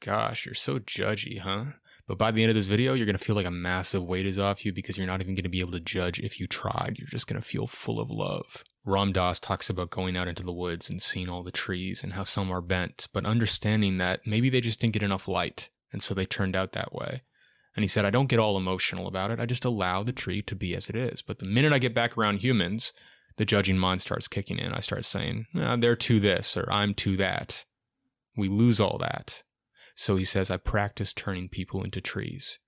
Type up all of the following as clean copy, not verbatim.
Gosh, you're so judgy, huh? But by the end of this video, you're going to feel like a massive weight is off you because you're not even going to be able to judge if you tried. You're just going to feel full of love. Ram Dass talks about going out into the woods and seeing all the trees and how some are bent, but understanding that maybe they just didn't get enough light, and so they turned out that way. And he said, I don't get all emotional about it. I just allow the tree to be as it is. But the minute I get back around humans, the judging mind starts kicking in. I start saying, they're to this, or I'm to that. We lose all that. So he says, I practice turning people into trees,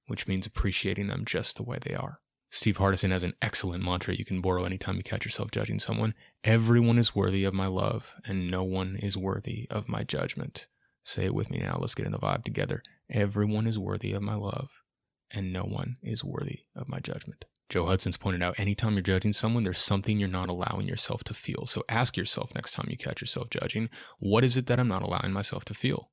which means appreciating them just the way they are. Steve Hardison has an excellent mantra you can borrow anytime you catch yourself judging someone. Everyone is worthy of my love, and no one is worthy of my judgment. Say it with me now. Let's get in the vibe together. Everyone is worthy of my love, and no one is worthy of my judgment. Joe Hudson's pointed out, anytime you're judging someone, there's something you're not allowing yourself to feel. So ask yourself next time you catch yourself judging, what is it that I'm not allowing myself to feel?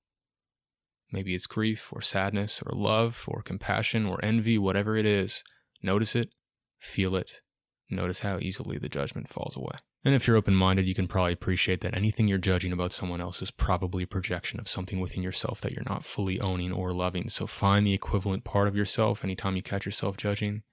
Maybe it's grief or sadness or love or compassion or envy, whatever it is. Notice it, feel it, notice how easily the judgment falls away. And if you're open-minded, you can probably appreciate that anything you're judging about someone else is probably a projection of something within yourself that you're not fully owning or loving. So find the equivalent part of yourself anytime you catch yourself judging,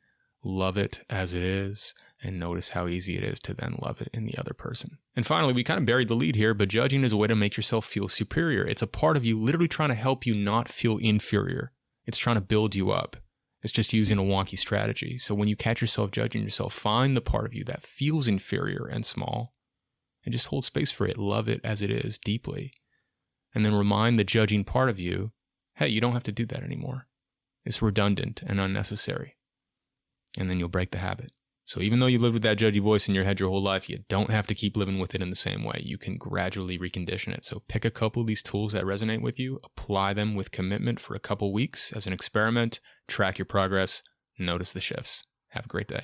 love it as it is, and notice how easy it is to then love it in the other person. And finally, we kind of buried the lead here, but judging is a way to make yourself feel superior. It's a part of you literally trying to help you not feel inferior. It's trying to build you up. It's just using a wonky strategy. So when you catch yourself judging yourself, find the part of you that feels inferior and small, and just hold space for it. Love it as it is deeply. And then remind the judging part of you, hey, you don't have to do that anymore. It's redundant and unnecessary. And then you'll break the habit. So even though you lived with that judgy voice in your head your whole life, you don't have to keep living with it in the same way. You can gradually recondition it. So pick a couple of these tools that resonate with you, apply them with commitment for a couple weeks as an experiment, track your progress, notice the shifts. Have a great day.